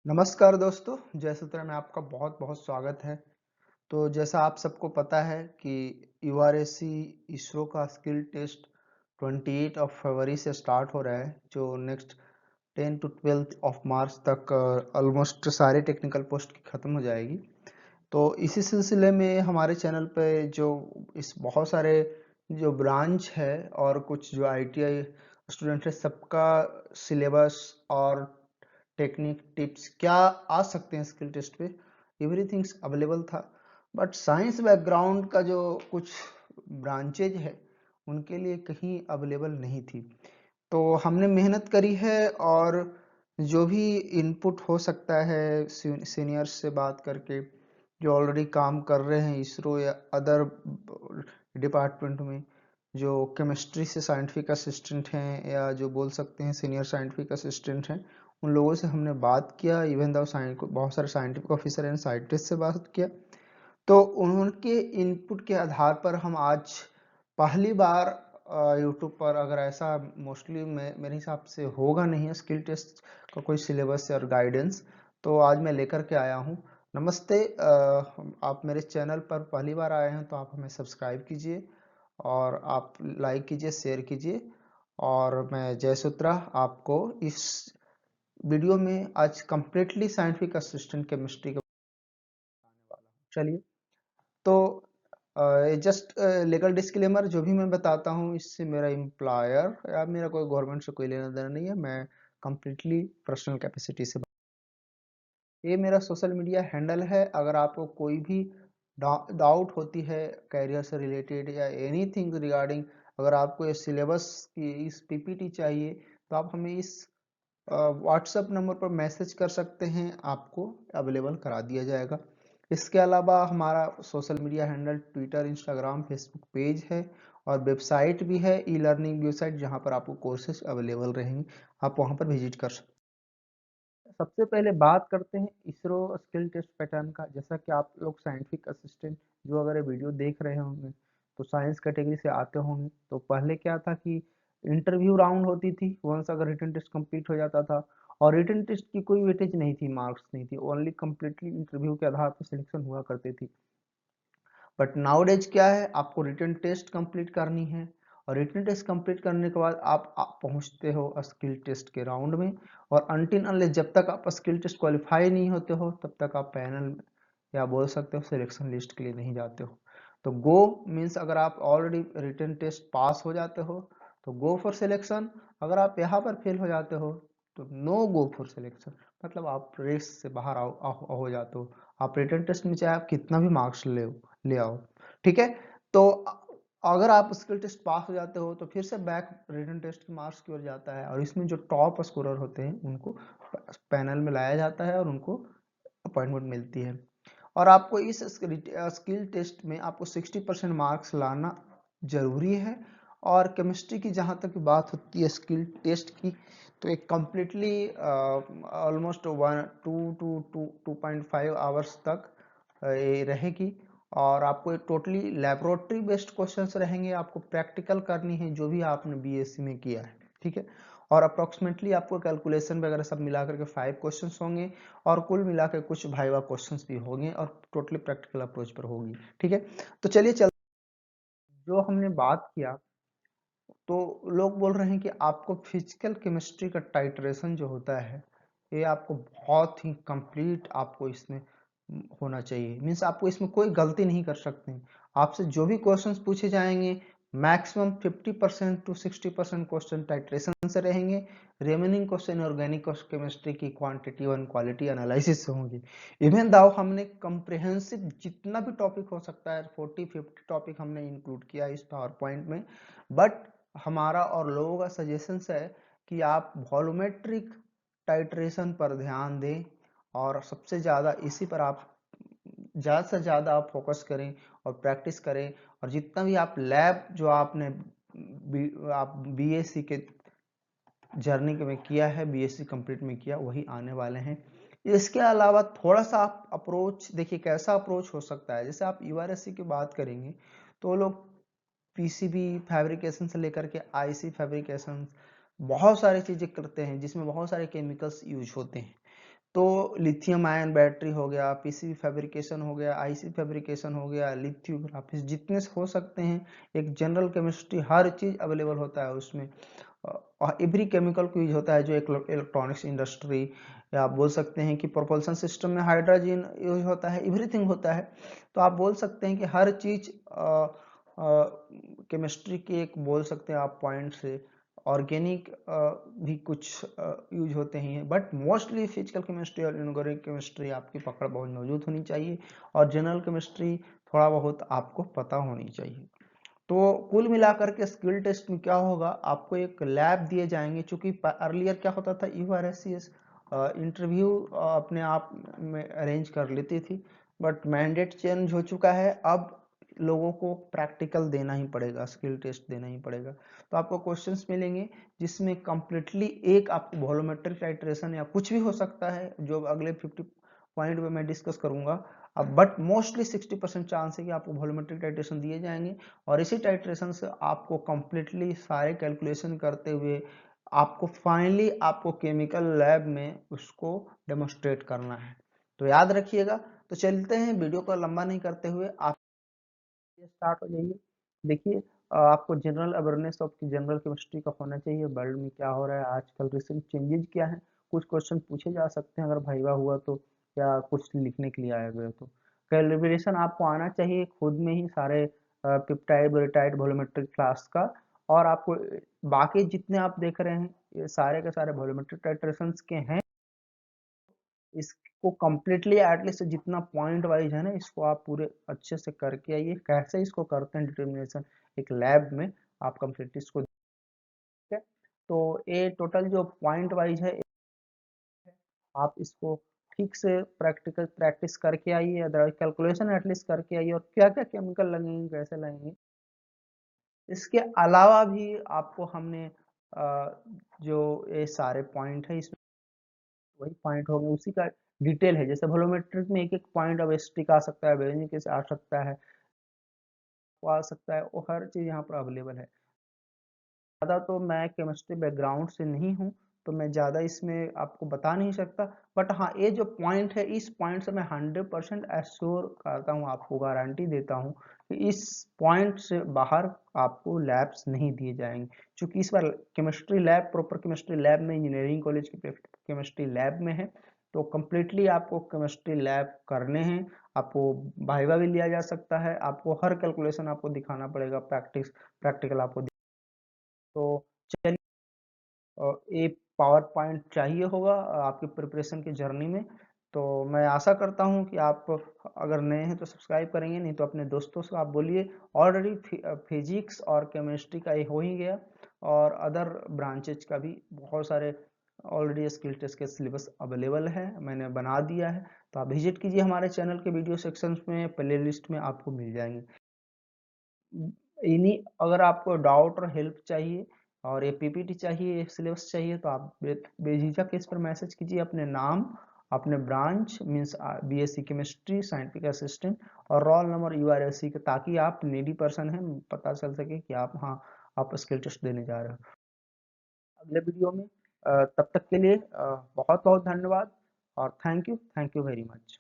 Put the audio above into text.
नमस्कार दोस्तों, जय सूत्रा में आपका बहुत बहुत स्वागत है। तो जैसा आप सबको पता है कि यूआरएससी इसरो का स्किल टेस्ट 28 ऑफ फरवरी से स्टार्ट हो रहा है, जो नेक्स्ट 10 टू 12 ऑफ मार्च तक ऑलमोस्ट सारे टेक्निकल पोस्ट की ख़त्म हो जाएगी। तो इसी सिलसिले में हमारे चैनल पे जो इस बहुत सारे जो ब्रांच है और कुछ जो आईटीआई स्टूडेंट है, सबका सिलेबस और टेक्निक टिप्स क्या आ सकते हैं स्किल टेस्ट पे, एवरीथिंग्स अवेलेबल था। बट साइंस बैकग्राउंड का जो कुछ ब्रांचेज है उनके लिए कहीं अवेलेबल नहीं थी। तो हमने मेहनत करी है और जो भी इनपुट हो सकता है सीनियर्स से बात करके, जो ऑलरेडी काम कर रहे हैं इसरो या अदर डिपार्टमेंट में, जो केमिस्ट्री से साइंटिफिक असिस्टेंट हैं या जो बोल सकते हैं सीनियर साइंटिफिक असिस्टेंट हैं, उन लोगों से हमने बात किया। इवन दो बहुत सारे साइंटिफिक ऑफिसर एंड साइंटिस्ट से बात किया। तो उनके इनपुट के आधार पर हम आज पहली बार यूट्यूब पर, अगर ऐसा मोस्टली मेरे हिसाब से होगा नहीं है स्किल टेस्ट का कोई सिलेबस और गाइडेंस, तो आज मैं लेकर के आया हूँ। नमस्ते, आप मेरे चैनल पर पहली बार आए हैं तो आप हमें सब्सक्राइब कीजिए और आप लाइक कीजिए, शेयर कीजिए। और मैं जय सूत्रा आपको इस वीडियो में आज कंप्लीटली साइंटिफिक असिस्टेंट केमिस्ट्री के बताने वाला हूँ। चलिए, तो जस्ट लीगल डिस्क्लेमर, जो भी मैं बताता हूँ इससे मेरा एम्प्लॉयर या मेरा कोई गवर्नमेंट से कोई लेना देना नहीं है। मैं कंप्लीटली पर्सनल कैपेसिटी से ये मेरा सोशल मीडिया हैंडल है। अगर आपको कोई भी डाउट होती है कैरियर से रिलेटेड या एनीथिंग रिगार्डिंग, अगर आपको ये सिलेबस की इस पीपीटी चाहिए तो आप हमें इस व्हाट्सएप नंबर पर मैसेज कर सकते हैं, आपको अवेलेबल करा दिया जाएगा। इसके अलावा हमारा social media handle Twitter, Instagram, Facebook page है और वेबसाइट भी है, ई लर्निंग वेबसाइट, जहां पर आपको कोर्सेज अवेलेबल रहेंगे। आप वहां पर विजिट कर सकते हैं। सबसे पहले बात करते हैं इसरो स्किल टेस्ट पैटर्न का। जैसा कि आप लोग साइंटिफिक असिस्टेंट जो अगर ये वीडियो देख रहे होंगे तो साइंस कैटेगरी से आते होंगे, तो पहले क्या था कि इंटरव्यू राउंड होती थी। वंस अगर रिटन टेस्ट कंप्लीट हो जाता था और रिटन टेस्ट की कोई वेटेज नहीं थी, मार्क्स नहीं थी, ओनली कंप्लीटली इंटरव्यू के आधार पर सिलेक्शन हुआ करती थी। बट नाउडेज क्या है, आपको रिटन टेस्ट कंप्लीट करनी है और रिटन टेस्ट कंप्लीट करने के बाद आप पहुंचते हो स्किल टेस्ट के राउंड में। और अनटिल अनलेस जब तक आप स्किल टेस्ट क्वालिफाई नहीं होते हो तब तक आप पैनल या बोल सकते हो सिलेक्शन लिस्ट के लिए नहीं जाते हो। तो गो मीन्स अगर आप ऑलरेडी रिटन टेस्ट पास हो जाते हो तो गो फॉर सिलेक्शन। अगर आप यहाँ पर फेल हो जाते हो तो नो गो फॉर सिलेक्शन, मतलब आप रेस से बाहर हो जाते हो। आप रिटन टेस्ट में चाहे आप कितना भी मार्क्स ले आओ, ठीक है। तो अगर आप स्किल टेस्ट पास हो जाते हो तो फिर से बैक रिटन टेस्ट के मार्क्स की ओर जाता है और इसमें जो टॉप स्कोरर होते हैं उनको पैनल में लाया जाता है और उनको अपॉइंटमेंट मिलती है। और आपको इस स्किल टेस्ट में आपको 60% मार्क्स लाना जरूरी है। और केमिस्ट्री की जहाँ तक बात होती है स्किल टेस्ट की, तो एक कम्प्लीटली ऑलमोस्ट 2.5 आवर्स तक ये रहेगी। और आपको टोटली लेबोरेटरी बेस्ड क्वेश्चंस रहेंगे, आपको प्रैक्टिकल करनी है जो भी आपने बीएससी में किया है, ठीक है। और अप्रोक्सीमेटली आपको कैलकुलेशन वगैरह सब मिला करके 5 क्वेश्चंस होंगे और कुल मिला के कुछ भाइवा क्वेश्चंस भी होंगे और टोटली प्रैक्टिकल अप्रोच पर होगी, ठीक है। तो चलिए जो हमने बात किया, तो लोग बोल रहे हैं कि आपको फिजिकल केमिस्ट्री का टाइट्रेशन जो होता है ये आपको बहुत ही कंप्लीट आपको इसमें होना चाहिए। मीन्स आपको इसमें कोई गलती नहीं कर सकते। आपसे जो भी क्वेश्चंस पूछे जाएंगे मैक्सिमम 50% टू 60% क्वेश्चन टाइट्रेशन से रहेंगे। रिमेनिंग क्वेश्चन ऑर्गेनिक केमिस्ट्री की क्वांटिटी एंड क्वालिटी एनालिसिस से होंगे। इवन दाउ हमने कंप्रिहेंसिव जितना भी टॉपिक हो सकता है 40-50 टॉपिक हमने इंक्लूड किया इस पावर पॉइंट में। बट हमारा और लोगों का सजेशन है कि आप वॉल्यूमेट्रिक टाइट्रेशन पर ध्यान दें और सबसे ज़्यादा इसी पर आप ज़्यादा से ज़्यादा आप फोकस करें और प्रैक्टिस करें। और जितना भी आप लैब जो आपने आप बीएससी के जर्नी में किया है, बीएससी कंप्लीट में किया, वही आने वाले हैं। इसके अलावा थोड़ा सा आप अप्रोच देखिए कैसा अप्रोच हो सकता है। जैसे आप यूआरएससी की बात करेंगे तो लोग पीसीबी फैब्रिकेशन से लेकर के आईसी फैब्रिकेशन बहुत सारी चीजें करते हैं जिसमें बहुत सारे केमिकल्स यूज होते हैं। तो लिथियम आयन बैटरी हो गया, पीसीबी फैब्रिकेशन हो गया, आईसी फैब्रिकेशन हो गया, लिथोग्राफी, जितने से हो सकते हैं एक जनरल केमिस्ट्री, हर चीज़ अवेलेबल होता है उसमें। और एवरी केमिकल को यूज होता है, जो एक इलेक्ट्रॉनिक्स इंडस्ट्री, या आप बोल सकते हैं कि प्रोपल्सन सिस्टम में हाइड्रोजन यूज होता है, एवरीथिंग होता है। तो आप बोल सकते हैं कि हर चीज केमिस्ट्री के एक बोल सकते हैं आप पॉइंट से। ऑर्गेनिक भी कुछ यूज होते हैं, बट मोस्टली फिजिकल केमिस्ट्री और इनऑर्गेनिक केमिस्ट्री आपकी पकड़ बहुत मौजूद होनी चाहिए, और जनरल केमिस्ट्री थोड़ा बहुत आपको पता होनी चाहिए। तो कुल मिलाकर के स्किल टेस्ट में क्या होगा, आपको एक लैब दिए जाएंगे। चूंकि अर्लियर क्या होता था, यूआरएससीएस इंटरव्यू अपने आप में अरेंज कर लेती थी, बट मैंडेट चेंज हो चुका है। अब लोगों को प्रैक्टिकल देना ही पड़ेगा, स्किल टेस्ट देना ही पड़ेगा। तो आपको क्वेश्चंस मिलेंगे जिसमें कंप्लीटली एक आपको वॉल्यूमेट्रिक टाइट्रेशन या कुछ भी हो सकता है, जो अगले 50 पॉइंट में मैं डिस्कस करूंगा। अब बट मोस्टली 60% चांस है कि आपको वॉल्यूमेट्रिक टाइट्रेशन दिए जाएंगे, और इसी टाइट्रेशन से आपको कंप्लीटली सारे कैलकुलेशन करते हुए आपको फाइनली आपको केमिकल लैब में उसको डेमोस्ट्रेट करना है। तो याद रखिएगा। तो चलते हैं, वीडियो को लंबा नहीं करते हुए आप स्टार्ट हो जाइए। देखिए, आपको general awareness of general chemistry का होना चाहिए, वर्ल्ड में क्या हो रहा है आजकल, रिसेंट चेंजेस क्या है। कुछ क्वेश्चन पूछे जा सकते हैं अगर भाईवा हुआ तो, या कुछ लिखने के लिए आया गया तो। कैलिब्रेशन आपको आना चाहिए खुद में ही, सारे पेप्टाइड वेरिटाइड वॉल्यूमेट्रिक क्लास का। और आपको बाकी जितने आप देख रहे हैं ये सारे के सारे वॉल्यूमेट्रिक टाइट्रेशंस के हैं। इसको कम्प्लीटली एटलीस्ट जितना पॉइंट वाइज है ना, इसको आप पूरे अच्छे से करके आइए। कैसे इसको करते हैं डिटर्मिनेशन, एक लैब में आप कम्प्लीटली इसको, ठीक है। तो ये टोटल जो पॉइंट वाइज है, आप इसको ठीक से प्रैक्टिकल प्रैक्टिस करके आइए, अदरवाइज कैलकुलेशन एटलीस्ट करके आइए, और क्या क्या केमिकल लगेंगे, कैसे लगेंगे। इसके अलावा भी आपको हमने जो ये सारे पॉइंट है, इसमें वही पॉइंट हो गए, उसी का डिटेल है। जैसे वॉल्यूमेट्रिक में एक एक पॉइंट अब एस्टिक आ सकता है, बेंजीन से आ सकता है, वो आ सकता है, वो हर चीज़ यहाँ पर अवेलेबल है। ज़्यादा तो मैं केमिस्ट्री बैकग्राउंड से नहीं हूँ, तो मैं ज़्यादा इसमें आपको बता नहीं सकता। बट हाँ, ये जो पॉइंट है, इस पॉइंट से मैं 100% एश्योर करता हूँ, आपको गारंटी देता हूँ कि इस पॉइंट से बाहर आपको लैब्स नहीं दिए जाएंगे। क्योंकि इस बार chemistry lab, proper chemistry lab में, इंजीनियरिंग कॉलेज की केमिस्ट्री लैब में है। तो कम्प्लीटली आपको केमिस्ट्री लैब करने हैं। आपको वाइवा भी लिया जा सकता है, आपको हर कैलकुलेशन आपको दिखाना पड़ेगा, प्रैक्टिकल आपको। तो चलिए, एक पावर पॉइंट चाहिए होगा आपके प्रिपरेशन की जर्नी में। तो मैं आशा करता हूं कि आप अगर नए हैं तो सब्सक्राइब करेंगे, नहीं तो अपने दोस्तों से आप बोलिए। ऑलरेडी फिजिक्स और केमिस्ट्री का ये हो ही गया, और अदर ब्रांचेज का भी बहुत सारे ऑलरेडी स्किल टेस्ट के सिलेबस अवेलेबल है, मैंने बना दिया है। तो आप विजिट कीजिए हमारे चैनल के वीडियो सेक्शंस में, प्ले लिस्ट में आपको मिल जाएंगे। इन्हीं, अगर आपको डाउट और हेल्प चाहिए और ये पीपीटी चाहिए, सिलेबस चाहिए, तो आप बेझिझक इस पर मैसेज कीजिए, अपने नाम, अपने branch means BSc chemistry scientific assistant, और रोल नंबर यूआरएससी का, ताकि आप नीडी पर्सन हैं, पता चल सके कि आप, हाँ, आप स्किल टेस्ट देने जा रहे हो। अगले वीडियो में तब तक के लिए बहुत बहुत धन्यवाद, और थैंक यू वेरी मच।